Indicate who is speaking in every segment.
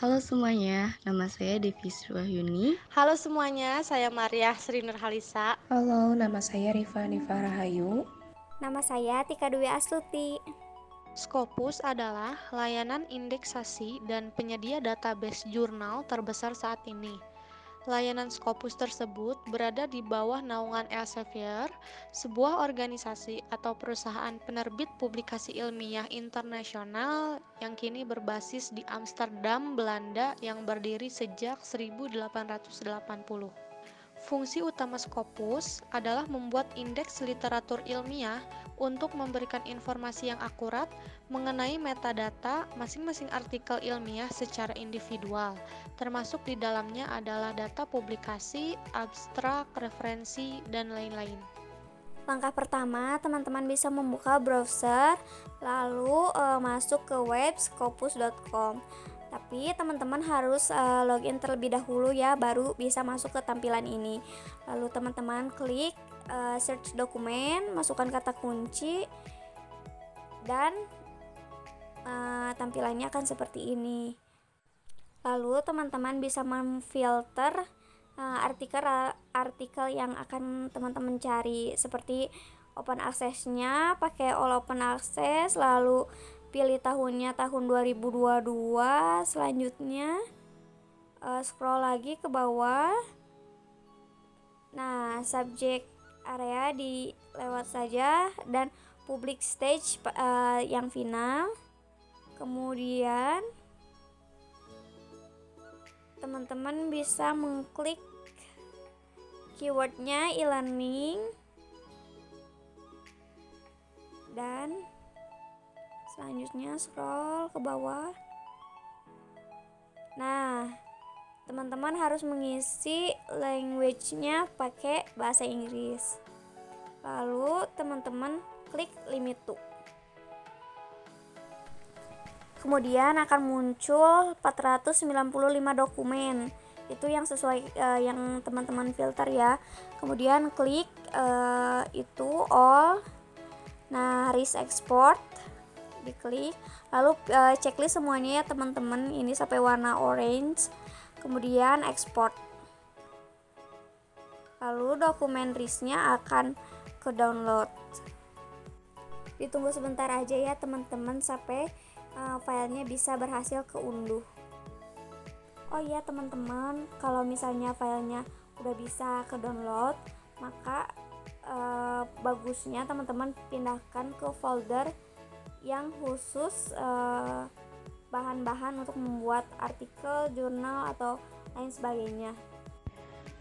Speaker 1: Halo semuanya, nama saya Devi Wahyuni.
Speaker 2: Halo semuanya, saya Maria Sri Nurhalisa.
Speaker 3: Halo, nama saya Rifa Rahayu.
Speaker 4: Nama saya Tika Dwi Astuti.
Speaker 2: Scopus adalah layanan indeksasi dan penyedia database jurnal terbesar saat ini. Layanan Scopus tersebut berada di bawah naungan Elsevier, sebuah organisasi atau perusahaan penerbit publikasi ilmiah internasional yang kini berbasis di Amsterdam, Belanda yang berdiri sejak 1880. Fungsi utama Scopus adalah membuat indeks literatur ilmiah untuk memberikan informasi yang akurat mengenai metadata masing-masing artikel ilmiah secara individual, termasuk di dalamnya adalah data publikasi, abstrak, referensi, dan lain-lain.
Speaker 4: Langkah pertama, teman-teman bisa membuka browser, lalu masuk ke web scopus.com. Tapi teman-teman harus login terlebih dahulu ya, baru bisa masuk ke tampilan ini. Lalu teman-teman klik search dokumen, masukkan kata kunci, dan tampilannya akan seperti ini. Lalu teman-teman bisa memfilter artikel yang akan teman-teman cari, seperti open access-nya pakai all open access, lalu pilih tahunnya tahun 2022. Selanjutnya scroll lagi ke bawah. Nah, subject area dilewat saja dan public stage yang final. Kemudian teman-teman bisa mengklik keywordnya e-learning dan selanjutnya scroll ke bawah. Nah, teman-teman harus mengisi language-nya pakai bahasa Inggris. Lalu teman-teman klik limit to. Kemudian akan muncul 495 dokumen. Itu yang sesuai yang teman-teman filter ya. Kemudian klik itu all. Nah, risk export diklik. Lalu checklist semuanya ya teman-teman. Ini sampai warna orange. Kemudian export. Lalu dokumen risknya akan ke download. Ditunggu sebentar aja ya teman-teman sampai filenya bisa berhasil keunduh. Oh iya teman-teman, kalau misalnya filenya udah bisa ke download, maka bagusnya teman-teman pindahkan ke folder yang khusus bahan-bahan untuk membuat artikel, jurnal, atau lain sebagainya.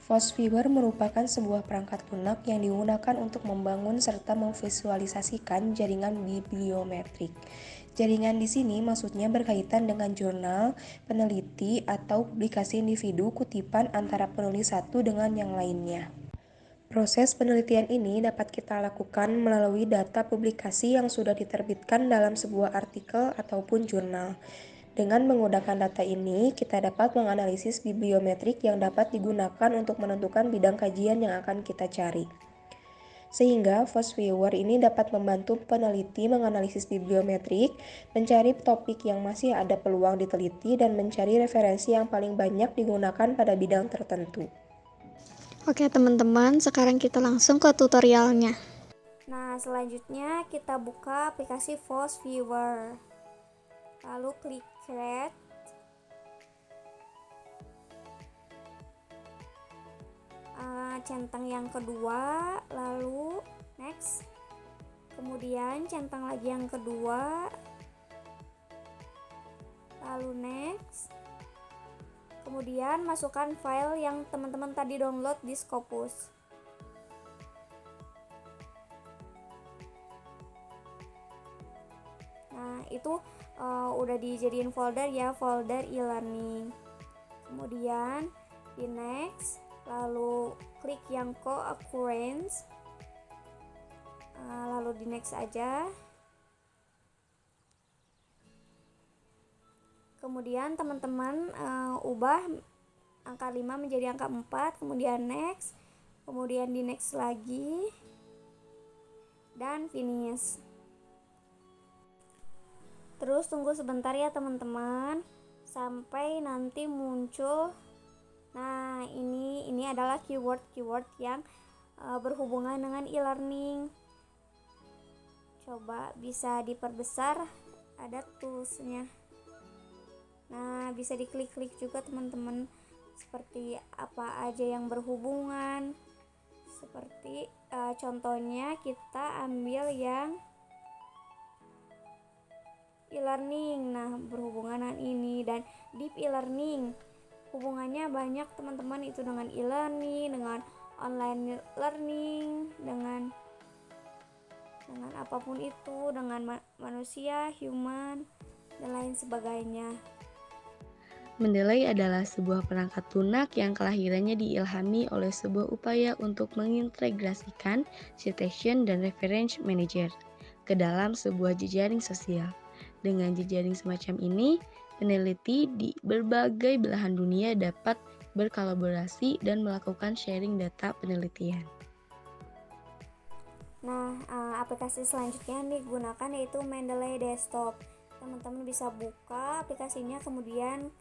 Speaker 3: FOSS-Viewer merupakan sebuah perangkat lunak yang digunakan untuk membangun serta memvisualisasikan jaringan bibliometrik. Jaringan di sini maksudnya berkaitan dengan jurnal, peneliti, atau publikasi individu kutipan antara penulis satu dengan yang lainnya. Proses penelitian ini dapat kita lakukan melalui data publikasi yang sudah diterbitkan dalam sebuah artikel ataupun jurnal. Dengan menggunakan data ini, kita dapat menganalisis bibliometrik yang dapat digunakan untuk menentukan bidang kajian yang akan kita cari. Sehingga FOSS-Viewer ini dapat membantu peneliti menganalisis bibliometrik, mencari topik yang masih ada peluang diteliti, dan mencari referensi yang paling banyak digunakan pada bidang tertentu.
Speaker 5: Oke teman-teman, sekarang kita langsung ke tutorialnya.
Speaker 4: Nah, selanjutnya kita buka aplikasi FOSS-Viewer. Lalu klik create. Centang yang kedua, lalu next. Kemudian centang lagi yang kedua, lalu next. Kemudian masukkan file yang teman-teman tadi download di Scopus. Nah, itu udah dijadiin folder ya, folder e-learning. Kemudian di next, lalu klik yang co-occurrence, lalu di next aja. Kemudian teman-teman ubah angka 5 menjadi angka 4, kemudian next, kemudian di next lagi, dan finish. Terus tunggu sebentar ya teman-teman sampai nanti muncul. Nah, ini adalah keyword-keyword yang berhubungan dengan e-learning. Coba bisa diperbesar, ada toolsnya. Nah, bisa diklik-klik juga teman-teman, seperti apa aja yang berhubungan. Seperti contohnya kita ambil yang e-learning. Nah, berhubungan dengan ini. Dan deep e-learning, hubungannya banyak teman-teman, itu dengan e-learning, dengan online learning, dengan apapun itu, dengan manusia, human, dan lain sebagainya.
Speaker 1: Mendeley adalah sebuah perangkat lunak yang kelahirannya diilhami oleh sebuah upaya untuk mengintegrasikan citation dan reference manager ke dalam sebuah jejaring sosial. Dengan jejaring semacam ini, peneliti di berbagai belahan dunia dapat berkolaborasi dan melakukan sharing data penelitian.
Speaker 4: Nah, aplikasi selanjutnya yang digunakan yaitu Mendeley Desktop. Teman-teman bisa buka aplikasinya, kemudian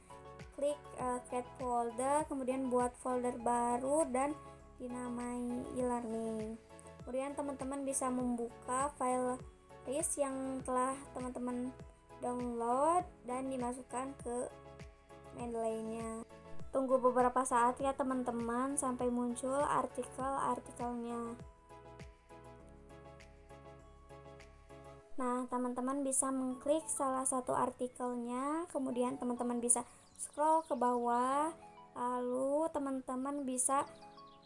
Speaker 4: klik create folder, kemudian buat folder baru dan dinamai e-learning. Kemudian teman-teman bisa membuka file list yang telah teman-teman download dan dimasukkan ke Mendeley-nya. Tunggu beberapa saat ya teman-teman sampai muncul artikel-artikelnya. Nah, teman-teman bisa mengklik salah satu artikelnya, kemudian teman-teman bisa scroll ke bawah, lalu teman-teman bisa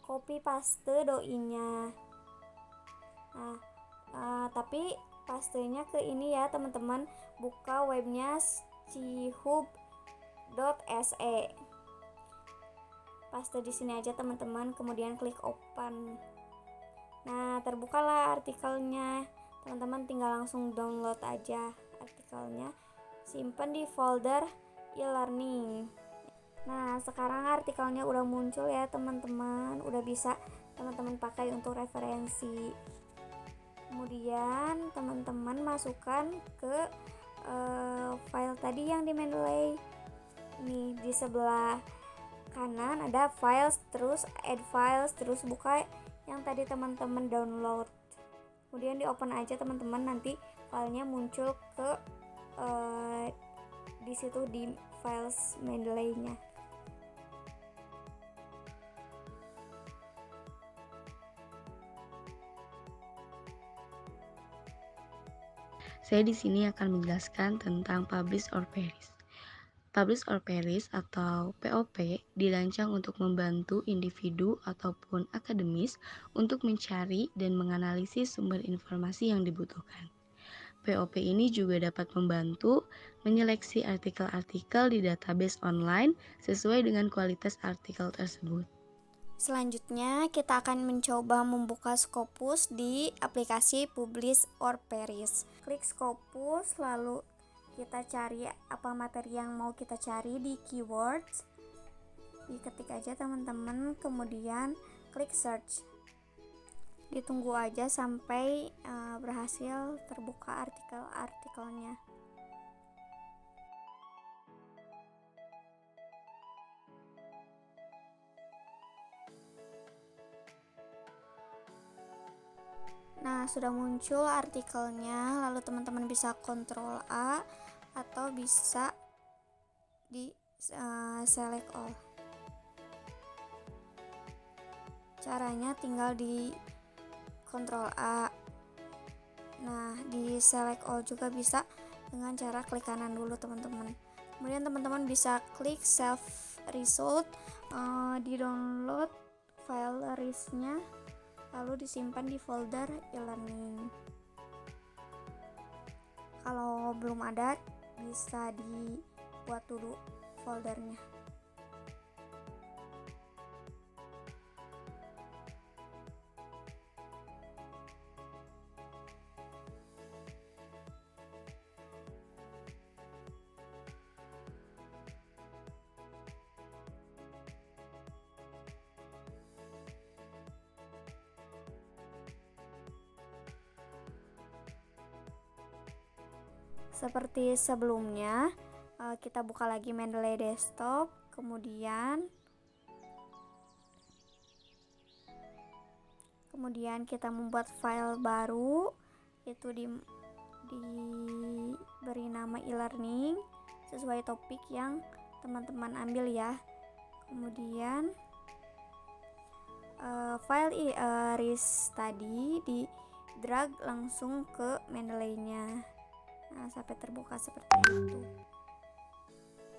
Speaker 4: copy paste doinya. Nah, tapi pastenya ke ini ya teman-teman, buka webnya chihub.se. Paste di sini aja teman-teman, kemudian klik open. Nah, terbukalah artikelnya. Teman-teman tinggal langsung download aja artikelnya, simpan di folder e-learning. Nah, sekarang artikelnya udah muncul ya teman-teman, udah bisa teman-teman pakai untuk referensi. Kemudian teman-teman masukkan ke file tadi yang di Mendeley. Nih di sebelah kanan ada files, terus add files, terus buka yang tadi teman-teman download. Kemudian di open aja teman-teman, nanti filenya muncul ke di situ di files Mendeley-nya.
Speaker 1: Saya di sini akan menjelaskan tentang publish or perish. Publish or perish atau POP dirancang untuk membantu individu ataupun akademis untuk mencari dan menganalisis sumber informasi yang dibutuhkan. POP ini juga dapat membantu menyeleksi artikel-artikel di database online sesuai dengan kualitas artikel tersebut.
Speaker 4: Selanjutnya kita akan mencoba membuka Scopus di aplikasi Publish or Perish. Klik Scopus, lalu kita cari apa materi yang mau kita cari di keywords. Diketik aja teman-teman, kemudian klik search. Ditunggu aja sampai berhasil terbuka artikelnya. Nah, sudah muncul artikelnya, lalu teman-teman bisa Ctrl A atau bisa di select all. Caranya tinggal di Ctrl A. Nah, di select all juga bisa dengan cara klik kanan dulu teman-teman. Kemudian teman-teman bisa klik save result, di download file listnya, lalu disimpan di folder e-learning. Kalau belum ada, bisa dibuat dulu foldernya. Seperti sebelumnya, kita buka lagi Mendeley desktop, kemudian kita membuat file baru, itu diberi nama e-learning sesuai topik yang teman-teman ambil ya. Kemudian file e-iris tadi di drag langsung ke Mendeley-nya. Nah, sampai terbuka seperti itu.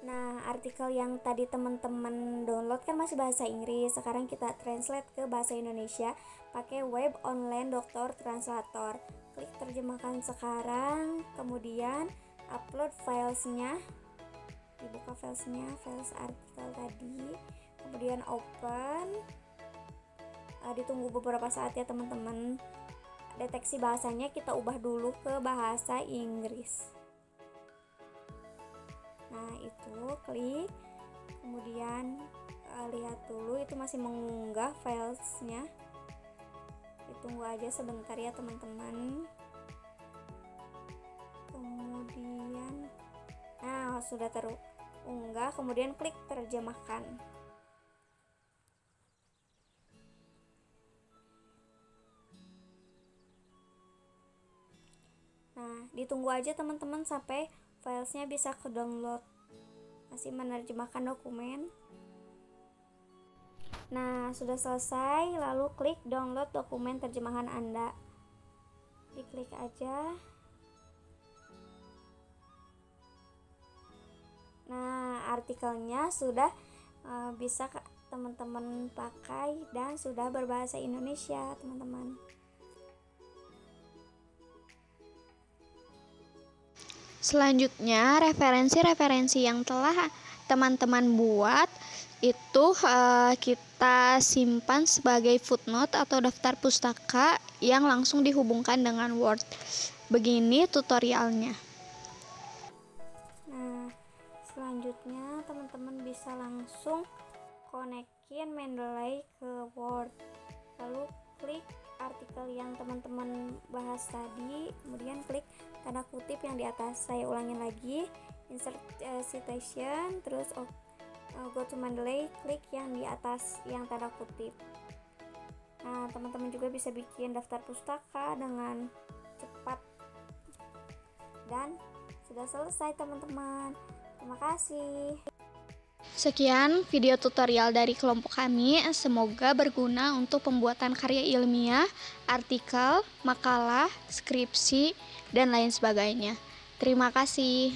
Speaker 4: Nah, artikel yang tadi teman-teman download kan masih bahasa Inggris. Sekarang kita translate ke bahasa Indonesia pakai web online Dokter Translator. Klik terjemahkan sekarang, kemudian upload filesnya. Dibuka filesnya, files artikel tadi. Kemudian open. Ditunggu beberapa saat ya teman-teman. Deteksi bahasanya kita ubah dulu ke bahasa Inggris. Nah, itu klik, kemudian lihat dulu itu masih mengunggah filesnya. Ditunggu aja sebentar ya teman-teman. Kemudian nah, sudah terunggah, kemudian klik terjemahkan. Nah, ditunggu aja teman-teman sampai filesnya bisa ke download. Masih menerjemahkan dokumen. Nah, sudah selesai, lalu klik download dokumen terjemahan Anda. Diklik aja. Nah, artikelnya sudah bisa teman-teman pakai dan sudah berbahasa Indonesia, teman-teman.
Speaker 5: Selanjutnya, referensi-referensi yang telah teman-teman buat itu kita simpan sebagai footnote atau daftar pustaka yang langsung dihubungkan dengan Word. Begini tutorialnya.
Speaker 4: Nah, selanjutnya teman-teman bisa langsung konekin Mendeley ke Word. Lalu klik artikel yang teman-teman bahas tadi, kemudian klik tanda kutip yang di atas. Saya ulangin lagi, insert citation, terus go to Mendeley, klik yang di atas yang tanda kutip. Nah, teman-teman juga bisa bikin daftar pustaka dengan cepat. Dan sudah selesai teman-teman. Terima kasih.
Speaker 5: Sekian video tutorial dari kelompok kami, semoga berguna untuk pembuatan karya ilmiah, artikel, makalah, skripsi, dan lain sebagainya. Terima kasih.